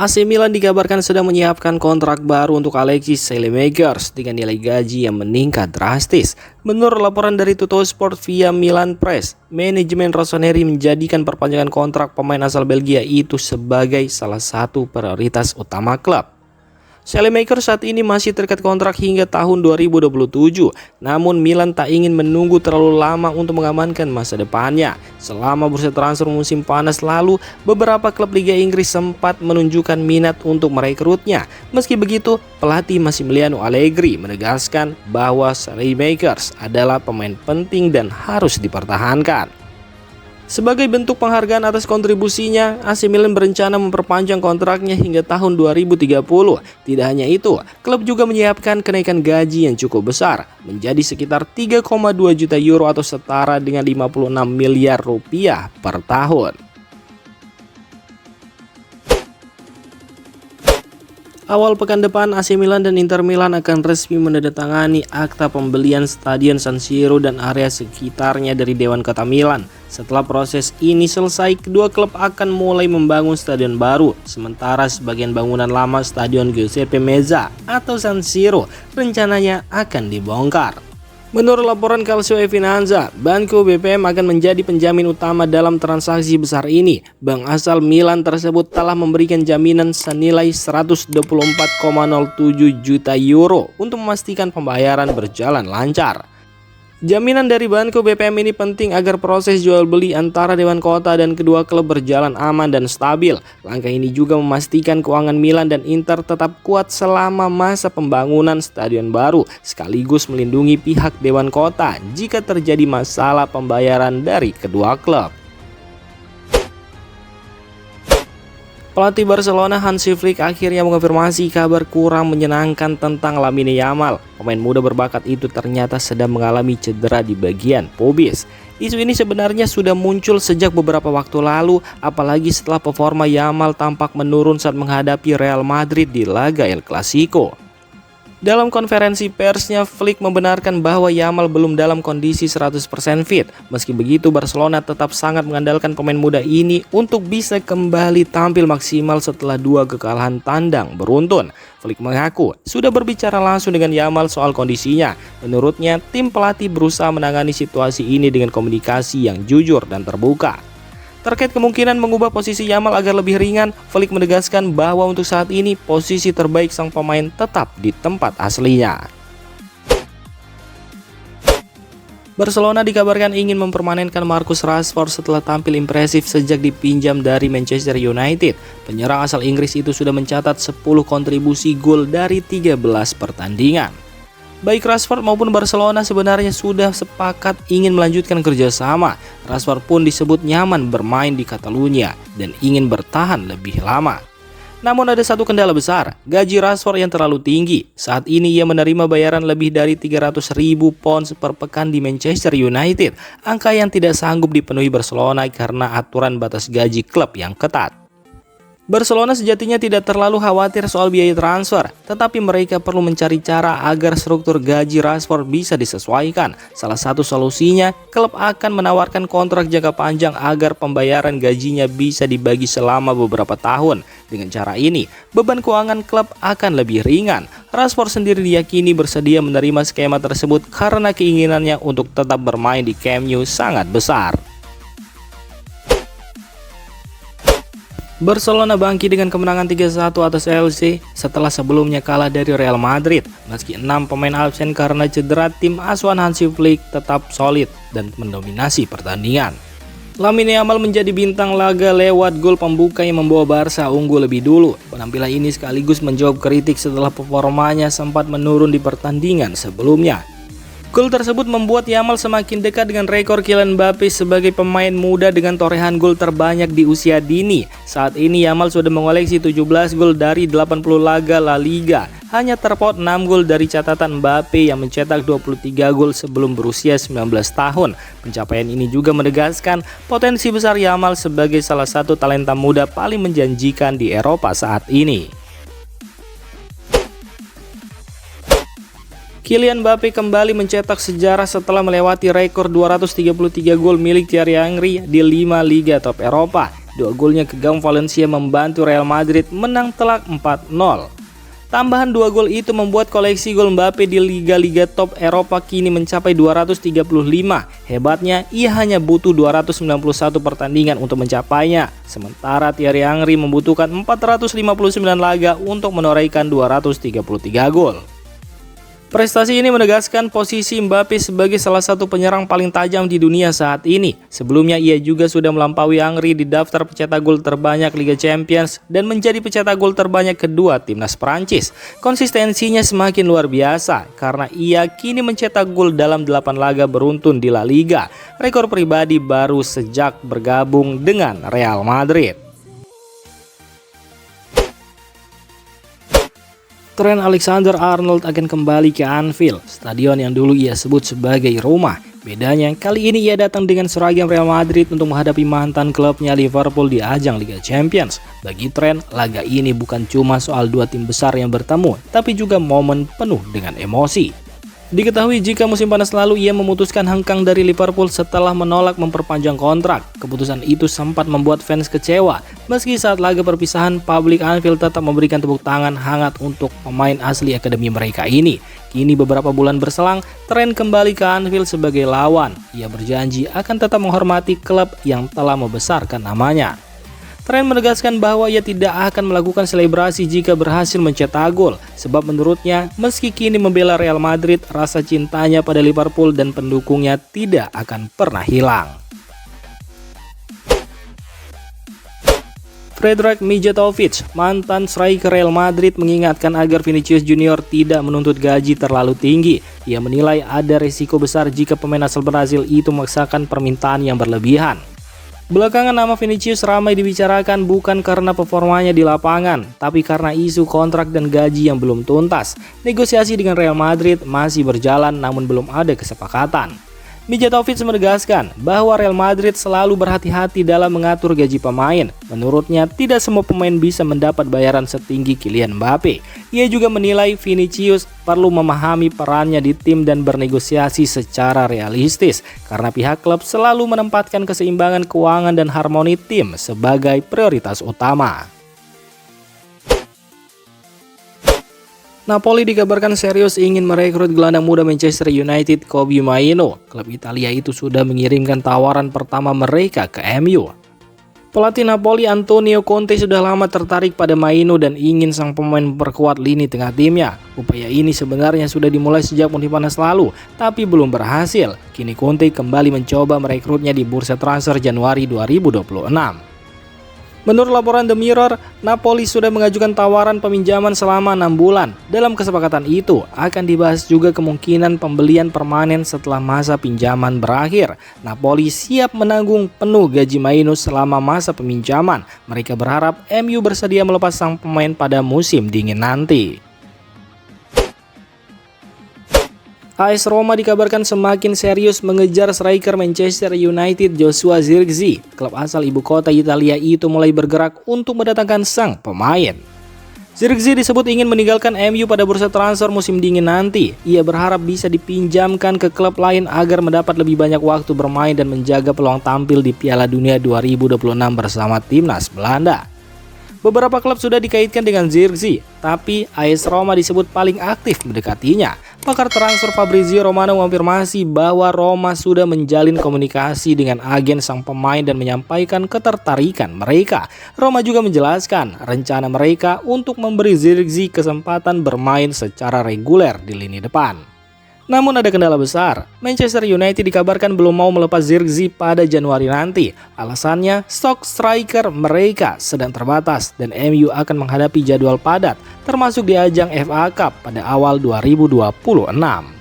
AC Milan dikabarkan sedang menyiapkan kontrak baru untuk Alexis Saelemaekers dengan nilai gaji yang meningkat drastis. Menurut laporan dari Tuttosport via Milan Press, manajemen Rossoneri menjadikan perpanjangan kontrak pemain asal Belgia itu sebagai salah satu prioritas utama klub. Saelemaekers saat ini masih terikat kontrak hingga tahun 2027, namun Milan tak ingin menunggu terlalu lama untuk mengamankan masa depannya. Selama bursa transfer musim panas lalu, beberapa klub Liga Inggris sempat menunjukkan minat untuk merekrutnya. Meski begitu, pelatih Massimiliano Allegri menegaskan bahwa Saelemaekers adalah pemain penting dan harus dipertahankan. Sebagai bentuk penghargaan atas kontribusinya, AC Milan berencana memperpanjang kontraknya hingga tahun 2030. Tidak hanya itu, klub juga menyiapkan kenaikan gaji yang cukup besar, menjadi sekitar 3,2 juta euro atau setara dengan 56 miliar rupiah per tahun. Awal pekan depan, AC Milan dan Inter Milan akan resmi menandatangani akta pembelian Stadion San Siro dan area sekitarnya dari Dewan Kota Milan. Setelah proses ini selesai, kedua klub akan mulai membangun stadion baru, sementara sebagian bangunan lama Stadion Giuseppe Meazza atau San Siro rencananya akan dibongkar. Menurut laporan Calcio e Finanza, Banco BPM akan menjadi penjamin utama dalam transaksi besar ini. Bank asal Milan tersebut telah memberikan jaminan senilai 124,07 juta euro untuk memastikan pembayaran berjalan lancar. Jaminan dari Banco BPM ini penting agar proses jual beli antara Dewan Kota dan kedua klub berjalan aman dan stabil. Langkah ini juga memastikan keuangan Milan dan Inter tetap kuat selama masa pembangunan stadion baru, sekaligus melindungi pihak Dewan Kota jika terjadi masalah pembayaran dari kedua klub. Pelatih Barcelona Hansi Flick akhirnya mengonfirmasi kabar kurang menyenangkan tentang Lamine Yamal. Pemain muda berbakat itu ternyata sedang mengalami cedera di bagian pubis. Isu ini sebenarnya sudah muncul sejak beberapa waktu lalu, apalagi setelah performa Yamal tampak menurun saat menghadapi Real Madrid di laga El Clasico. Dalam konferensi persnya, Flick membenarkan bahwa Yamal belum dalam kondisi 100% fit. Meski begitu, Barcelona tetap sangat mengandalkan pemain muda ini untuk bisa kembali tampil maksimal setelah 2 kekalahan tandang beruntun. Flick mengaku sudah berbicara langsung dengan Yamal soal kondisinya. Menurutnya, tim pelatih berusaha menangani situasi ini dengan komunikasi yang jujur dan terbuka. Terkait kemungkinan mengubah posisi Yamal agar lebih ringan, Flick menegaskan bahwa untuk saat ini posisi terbaik sang pemain tetap di tempat aslinya. Barcelona dikabarkan ingin mempermanenkan Marcus Rashford setelah tampil impresif sejak dipinjam dari Manchester United. Penyerang asal Inggris itu sudah mencatat 10 kontribusi gol dari 13 pertandingan. Baik Rashford maupun Barcelona sebenarnya sudah sepakat ingin melanjutkan kerjasama. Rashford pun disebut nyaman bermain di Catalunya dan ingin bertahan lebih lama. Namun ada satu kendala besar, gaji Rashford yang terlalu tinggi. Saat ini ia menerima bayaran lebih dari 300.000 pounds per pekan di Manchester United. Angka yang tidak sanggup dipenuhi Barcelona karena aturan batas gaji klub yang ketat. Barcelona sejatinya tidak terlalu khawatir soal biaya transfer, tetapi mereka perlu mencari cara agar struktur gaji Rashford bisa disesuaikan. Salah satu solusinya, klub akan menawarkan kontrak jangka panjang agar pembayaran gajinya bisa dibagi selama beberapa tahun. Dengan cara ini, beban keuangan klub akan lebih ringan. Rashford sendiri diyakini bersedia menerima skema tersebut karena keinginannya untuk tetap bermain di Camp Nou sangat besar. Barcelona bangkit dengan kemenangan 3-1 atas Elche setelah sebelumnya kalah dari Real Madrid. Meski 6 pemain absen karena cedera, tim asuhan Hansi Flick tetap solid dan mendominasi pertandingan. Lamine Yamal menjadi bintang laga lewat gol pembuka yang membawa Barca unggul lebih dulu. Penampilan ini sekaligus menjawab kritik setelah performanya sempat menurun di pertandingan sebelumnya. Gol tersebut membuat Yamal semakin dekat dengan rekor Kylian Mbappe sebagai pemain muda dengan torehan gol terbanyak di usia dini. Saat ini Yamal sudah mengoleksi 17 gol dari 80 laga La Liga. Hanya terpaut 6 gol dari catatan Mbappe yang mencetak 23 gol sebelum berusia 19 tahun. Pencapaian ini juga menegaskan potensi besar Yamal sebagai salah satu talenta muda paling menjanjikan di Eropa saat ini. Kylian Mbappe kembali mencetak sejarah setelah melewati rekor 233 gol milik Thierry Henry di 5 liga top Eropa. 2 golnya ke gawang Valencia membantu Real Madrid menang telak 4-0. Tambahan 2 gol itu membuat koleksi gol Mbappe di liga-liga top Eropa kini mencapai 235. Hebatnya, ia hanya butuh 291 pertandingan untuk mencapainya. Sementara Thierry Henry membutuhkan 459 laga untuk menorehkan 233 gol. Prestasi ini menegaskan posisi Mbappe sebagai salah satu penyerang paling tajam di dunia saat ini. Sebelumnya ia juga sudah melampaui Henry di daftar pencetak gol terbanyak Liga Champions dan menjadi pencetak gol terbanyak kedua timnas Prancis. Konsistensinya semakin luar biasa karena ia kini mencetak gol dalam 8 laga beruntun di La Liga. Rekor pribadi baru sejak bergabung dengan Real Madrid. Trent Alexander-Arnold akan kembali ke Anfield, stadion yang dulu ia sebut sebagai rumah. Bedanya, kali ini ia datang dengan seragam Real Madrid untuk menghadapi mantan klubnya Liverpool di ajang Liga Champions. Bagi Trent, laga ini bukan cuma soal 2 tim besar yang bertemu, tapi juga momen penuh dengan emosi. Diketahui jika musim panas lalu ia memutuskan hengkang dari Liverpool setelah menolak memperpanjang kontrak. Keputusan itu sempat membuat fans kecewa. Meski saat laga perpisahan, publik Anfield tetap memberikan tepuk tangan hangat untuk pemain asli akademi mereka ini. Kini beberapa bulan berselang, Trent kembali ke Anfield sebagai lawan. Ia berjanji akan tetap menghormati klub yang telah membesarkan namanya. Trent menegaskan bahwa ia tidak akan melakukan selebrasi jika berhasil mencetak gol, sebab menurutnya meski kini membela Real Madrid, rasa cintanya pada Liverpool dan pendukungnya tidak akan pernah hilang. Predrag Mijatovic, mantan striker Real Madrid, mengingatkan agar Vinicius Junior tidak menuntut gaji terlalu tinggi. Ia menilai ada risiko besar jika pemain asal Brasil itu memaksakan permintaan yang berlebihan. Belakangan nama Vinicius ramai dibicarakan bukan karena performanya di lapangan, tapi karena isu kontrak dan gaji yang belum tuntas. Negosiasi dengan Real Madrid masih berjalan namun belum ada kesepakatan. Mijatovic menegaskan bahwa Real Madrid selalu berhati-hati dalam mengatur gaji pemain. Menurutnya, tidak semua pemain bisa mendapat bayaran setinggi Kylian Mbappe. Ia juga menilai Vinicius perlu memahami perannya di tim dan bernegosiasi secara realistis, karena pihak klub selalu menempatkan keseimbangan keuangan dan harmoni tim sebagai prioritas utama. Napoli dikabarkan serius ingin merekrut gelandang muda Manchester United Kobbie Mainoo. Klub Italia itu sudah mengirimkan tawaran pertama mereka ke MU. Pelatih Napoli Antonio Conte sudah lama tertarik pada Mainoo dan ingin sang pemain memperkuat lini tengah timnya. Upaya ini sebenarnya sudah dimulai sejak musim panas lalu, tapi belum berhasil. Kini Conte kembali mencoba merekrutnya di bursa transfer Januari 2026. Menurut laporan The Mirror, Napoli sudah mengajukan tawaran peminjaman selama 6 bulan. Dalam kesepakatan itu, akan dibahas juga kemungkinan pembelian permanen setelah masa pinjaman berakhir. Napoli siap menanggung penuh gaji Mainoo selama masa peminjaman. Mereka berharap MU bersedia melepas sang pemain pada musim dingin nanti. AS Roma dikabarkan semakin serius mengejar striker Manchester United Joshua Zirkzee. Klub asal ibu kota Italia itu mulai bergerak untuk mendatangkan sang pemain. Zirkzee disebut ingin meninggalkan MU pada bursa transfer musim dingin nanti. Ia berharap bisa dipinjamkan ke klub lain agar mendapat lebih banyak waktu bermain dan menjaga peluang tampil di Piala Dunia 2026 bersama timnas Belanda. Beberapa klub sudah dikaitkan dengan Zirkzee, tapi AS Roma disebut paling aktif mendekatinya. Pakar transfer Fabrizio Romano mengonfirmasi bahwa Roma sudah menjalin komunikasi dengan agen sang pemain dan menyampaikan ketertarikan mereka. Roma juga menjelaskan rencana mereka untuk memberi Zirkzee kesempatan bermain secara reguler di lini depan. Namun ada kendala besar. Manchester United dikabarkan belum mau melepas Zirkzee pada Januari nanti. Alasannya, stok striker mereka sedang terbatas dan MU akan menghadapi jadwal padat, termasuk di ajang FA Cup pada awal 2026.